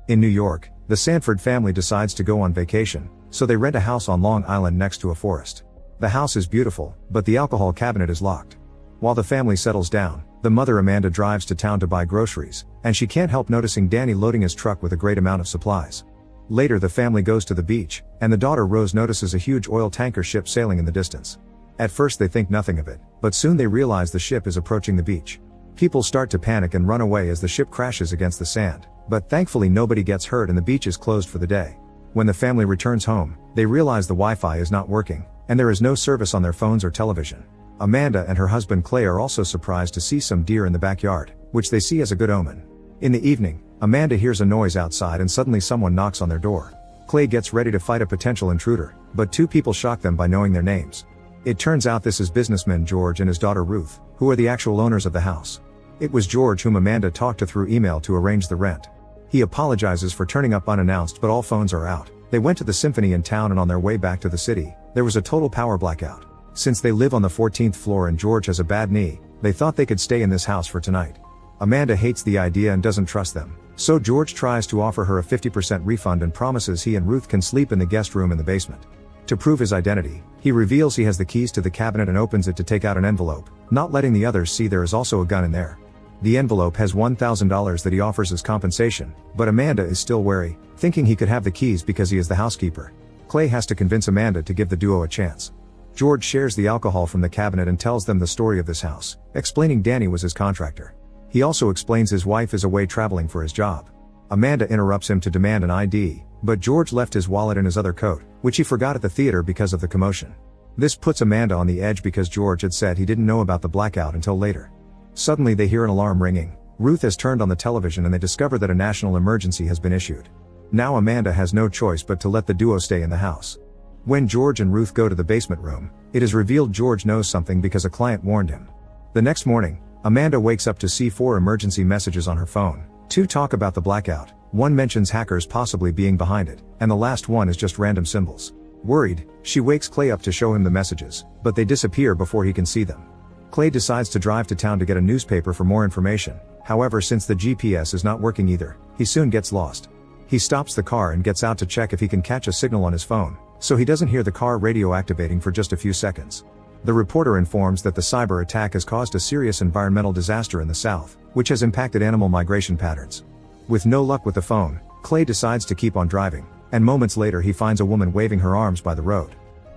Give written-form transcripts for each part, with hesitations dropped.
In New York, the Sanford family decides to go on vacation, so they rent a house on Long Island next to a forest. The house is beautiful, but the alcohol cabinet is locked. While the family settles down, the mother Amanda drives to town to buy groceries, and she can't help noticing Danny loading his truck with a great amount of supplies. Later the family goes to the beach, and the daughter Rose notices a huge oil tanker ship sailing in the distance. At first they think nothing of it, but soon they realize the ship is approaching the beach. People start to panic and run away as the ship crashes against the sand, but thankfully nobody gets hurt and the beach is closed for the day. When the family returns home, they realize the Wi-Fi is not working, and there is no service on their phones or television. Amanda and her husband Clay are also surprised to see some deer in the backyard, which they see as a good omen. In the evening, Amanda hears a noise outside and suddenly someone knocks on their door. Clay gets ready to fight a potential intruder, but two people shock them by knowing their names. It turns out this is businessman George and his daughter Ruth, who are the actual owners of the house. It was George whom Amanda talked to through email to arrange the rent. He apologizes for turning up unannounced, but all phones are out. They went to the symphony in town, and on their way back to the city, there was a total power blackout. Since they live on the 14th floor and George has a bad knee, they thought they could stay in this house for tonight. Amanda hates the idea and doesn't trust them, so George tries to offer her a 50% refund and promises he and Ruth can sleep in the guest room in the basement. To prove his identity, he reveals he has the keys to the cabinet and opens it to take out an envelope, not letting the others see there is also a gun in there. The envelope has $1,000 that he offers as compensation, but Amanda is still wary, thinking he could have the keys because he is the housekeeper. Clay has to convince Amanda to give the duo a chance. George shares the alcohol from the cabinet and tells them the story of this house, explaining Danny was his contractor. He also explains his wife is away traveling for his job. Amanda interrupts him to demand an ID, but George left his wallet in his other coat, which he forgot at the theater because of the commotion. This puts Amanda on the edge because George had said he didn't know about the blackout until later. Suddenly they hear an alarm ringing. Ruth has turned on the television and they discover that a national emergency has been issued. Now Amanda has no choice but to let the duo stay in the house. When George and Ruth go to the basement room, it is revealed George knows something because a client warned him. The next morning, Amanda wakes up to see 4 emergency messages on her phone. 2 talk about the blackout, 1 mentions hackers possibly being behind it, and the last one is just random symbols. Worried, she wakes Clay up to show him the messages, but they disappear before he can see them. Clay decides to drive to town to get a newspaper for more information. However, since the GPS is not working either, he soon gets lost. He stops the car and gets out to check if he can catch a signal on his phone, so he doesn't hear the car radio activating for just a few seconds. The reporter informs that the cyber attack has caused a serious environmental disaster in the south, which has impacted animal migration patterns. With no luck with the phone, Clay decides to keep on driving, and moments later he finds a woman waving her arms by the road.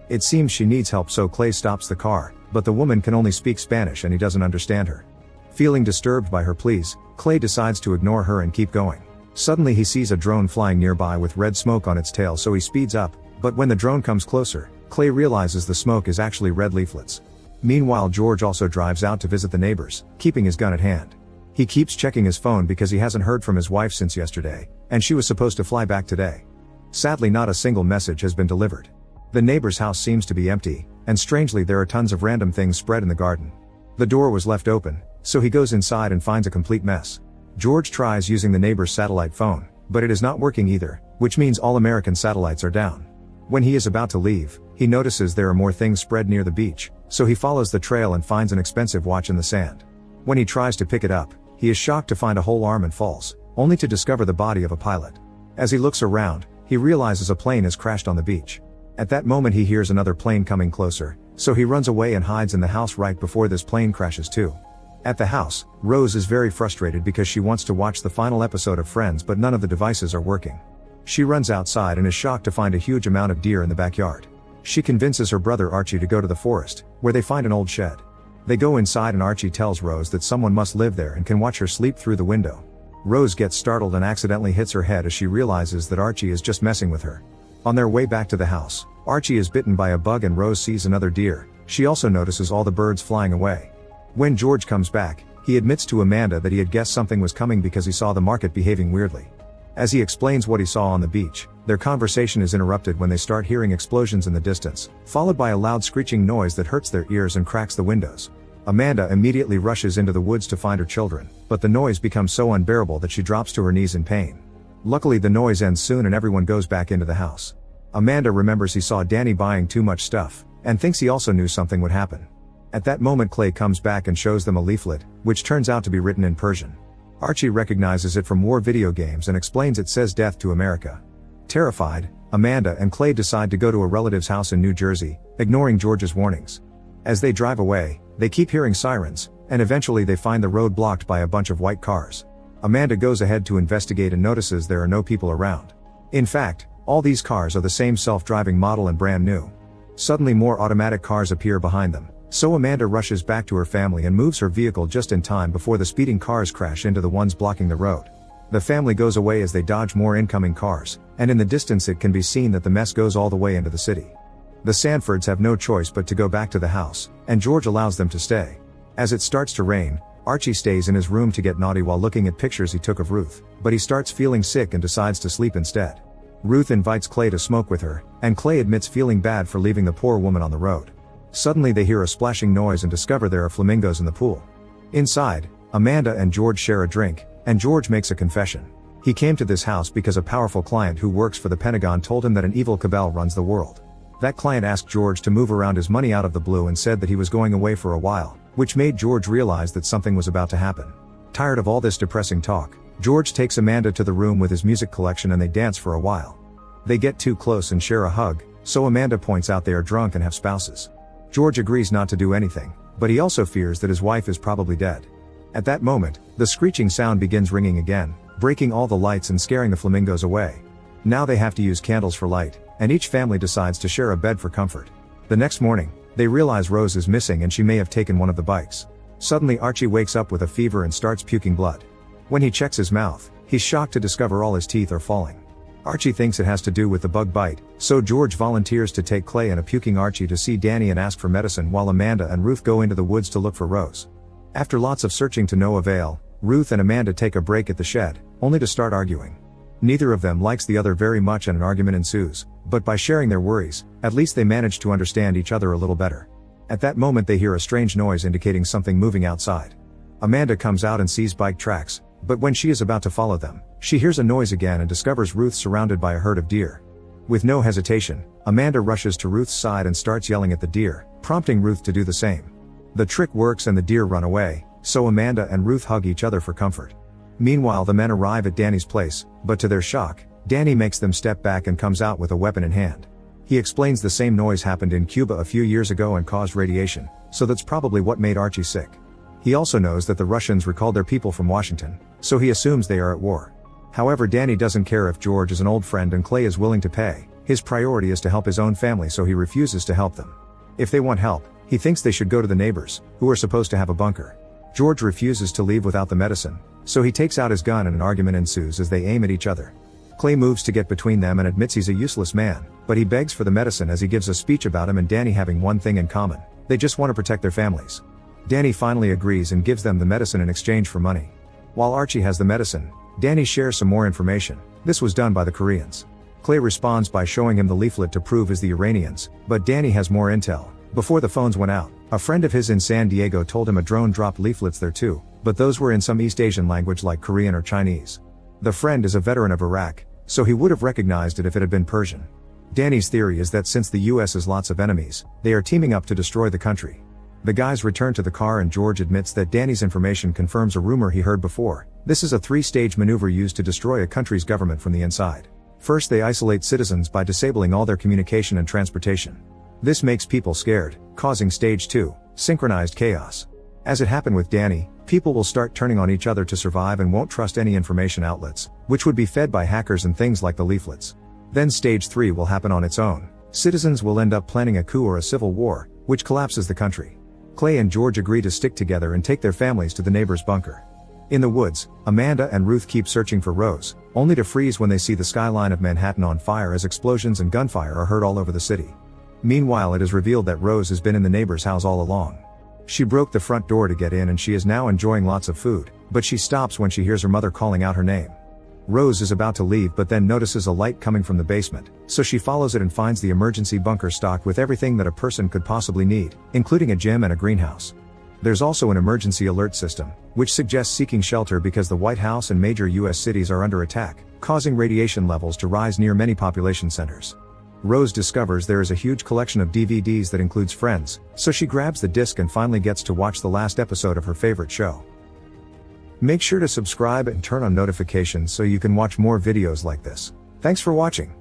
It seems she needs help, so Clay stops the car, but the woman can only speak Spanish and he doesn't understand her. Feeling disturbed by her pleas, Clay decides to ignore her and keep going. Suddenly he sees a drone flying nearby with red smoke on its tail, so he speeds up, but when the drone comes closer, Clay realizes the smoke is actually red leaflets. Meanwhile, George also drives out to visit the neighbors, keeping his gun at hand. He keeps checking his phone because he hasn't heard from his wife since yesterday, and she was supposed to fly back today. Sadly, not a single message has been delivered. The neighbor's house seems to be empty, and strangely there are tons of random things spread in the garden. The door was left open, so he goes inside and finds a complete mess. George tries using the neighbor's satellite phone, but it is not working either, which means all American satellites are down. When he is about to leave, he notices there are more things spread near the beach, so he follows the trail and finds an expensive watch in the sand. When he tries to pick it up, he is shocked to find a whole arm and falls, only to discover the body of a pilot. As he looks around, he realizes a plane has crashed on the beach. At that moment he hears another plane coming closer, so he runs away and hides in the house right before this plane crashes too. At the house, Rose is very frustrated because she wants to watch the final episode of Friends, but none of the devices are working. She runs outside and is shocked to find a huge amount of deer in the backyard. She convinces her brother Archie to go to the forest, where they find an old shed. They go inside and Archie tells Rose that someone must live there and can watch her sleep through the window. Rose gets startled and accidentally hits her head as she realizes that Archie is just messing with her. On their way back to the house, Archie is bitten by a bug and Rose sees another deer. She also notices all the birds flying away. When George comes back, he admits to Amanda that he had guessed something was coming because he saw the market behaving weirdly. As he explains what he saw on the beach, their conversation is interrupted when they start hearing explosions in the distance, followed by a loud screeching noise that hurts their ears and cracks the windows. Amanda immediately rushes into the woods to find her children, but the noise becomes so unbearable that she drops to her knees in pain. Luckily, the noise ends soon and everyone goes back into the house. Amanda remembers he saw Danny buying too much stuff, and thinks he also knew something would happen. At that moment Clay comes back and shows them a leaflet, which turns out to be written in Persian. Archie recognizes it from war video games and explains it says death to America. Terrified, Amanda and Clay decide to go to a relative's house in New Jersey, ignoring George's warnings. As they drive away, they keep hearing sirens, and eventually they find the road blocked by a bunch of white cars. Amanda goes ahead to investigate and notices there are no people around. In fact, all these cars are the same self-driving model and brand new. Suddenly more automatic cars appear behind them, so Amanda rushes back to her family and moves her vehicle just in time before the speeding cars crash into the ones blocking the road. The family goes away as they dodge more incoming cars, and in the distance it can be seen that the mess goes all the way into the city. The Sanfords have no choice but to go back to the house, and George allows them to stay. As it starts to rain, Archie stays in his room to get naughty while looking at pictures he took of Ruth, but he starts feeling sick and decides to sleep instead. Ruth invites Clay to smoke with her, and Clay admits feeling bad for leaving the poor woman on the road. Suddenly they hear a splashing noise and discover there are flamingos in the pool. Inside, Amanda and George share a drink, and George makes a confession. He came to this house because a powerful client who works for the Pentagon told him that an evil cabal runs the world. That client asked George to move around his money out of the blue and said that he was going away for a while, which made George realize that something was about to happen. Tired of all this depressing talk, George takes Amanda to the room with his music collection and they dance for a while. They get too close and share a hug, so Amanda points out they are drunk and have spouses. George agrees not to do anything, but he also fears that his wife is probably dead. At that moment, the screeching sound begins ringing again, breaking all the lights and scaring the flamingos away. Now they have to use candles for light, and each family decides to share a bed for comfort. The next morning, they realize Rose is missing and she may have taken one of the bikes. Suddenly Archie wakes up with a fever and starts puking blood. When he checks his mouth, he's shocked to discover all his teeth are falling. Archie thinks it has to do with the bug bite, so George volunteers to take Clay and a puking Archie to see Danny and ask for medicine while Amanda and Ruth go into the woods to look for Rose. After lots of searching to no avail, Ruth and Amanda take a break at the shed, only to start arguing. Neither of them likes the other very much and an argument ensues, but by sharing their worries, at least they manage to understand each other a little better. At that moment they hear a strange noise indicating something moving outside. Amanda comes out and sees bike tracks, but when she is about to follow them, she hears a noise again and discovers Ruth surrounded by a herd of deer. With no hesitation, Amanda rushes to Ruth's side and starts yelling at the deer, prompting Ruth to do the same. The trick works and the deer run away, so Amanda and Ruth hug each other for comfort. Meanwhile the men arrive at Danny's place, but to their shock, Danny makes them step back and comes out with a weapon in hand. He explains the same noise happened in Cuba a few years ago and caused radiation, so that's probably what made Archie sick. He also knows that the Russians recalled their people from Washington, so he assumes they are at war. However, Danny doesn't care if George is an old friend and Clay is willing to pay. His priority is to help his own family, so he refuses to help them. If they want help, he thinks they should go to the neighbors, who are supposed to have a bunker. George refuses to leave without the medicine, so he takes out his gun and an argument ensues as they aim at each other. Clay moves to get between them and admits he's a useless man, but he begs for the medicine as he gives a speech about him and Danny having one thing in common: they just want to protect their families. Danny finally agrees and gives them the medicine in exchange for money. While Archie has the medicine, Danny shares some more information. This was done by the Koreans. Clay responds by showing him the leaflet to prove it's the Iranians, but Danny has more intel. Before the phones went out, a friend of his in San Diego told him a drone dropped leaflets there too, but those were in some East Asian language like Korean or Chinese. The friend is a veteran of Iraq, so he would have recognized it if it had been Persian. Danny's theory is that since the US has lots of enemies, they are teaming up to destroy the country. The guys return to the car and George admits that Danny's information confirms a rumor he heard before. This is a three-stage maneuver used to destroy a country's government from the inside. First, they isolate citizens by disabling all their communication and transportation. This makes people scared, causing stage 2, synchronized chaos. As it happened with Danny, people will start turning on each other to survive and won't trust any information outlets, which would be fed by hackers and things like the leaflets. Then stage 3 will happen on its own. Citizens will end up planning a coup or a civil war, which collapses the country. Clay and George agree to stick together and take their families to the neighbor's bunker. In the woods, Amanda and Ruth keep searching for Rose, only to freeze when they see the skyline of Manhattan on fire as explosions and gunfire are heard all over the city. Meanwhile, it is revealed that Rose has been in the neighbor's house all along. She broke the front door to get in and she is now enjoying lots of food, but she stops when she hears her mother calling out her name. Rose is about to leave but then notices a light coming from the basement, so she follows it and finds the emergency bunker stocked with everything that a person could possibly need, including a gym and a greenhouse. There's also an emergency alert system, which suggests seeking shelter because the White House and major US cities are under attack, causing radiation levels to rise near many population centers. Rose discovers there is a huge collection of DVDs that includes Friends, so she grabs the disc and finally gets to watch the last episode of her favorite show. Make sure to subscribe and turn on notifications so you can watch more videos like this. Thanks for watching.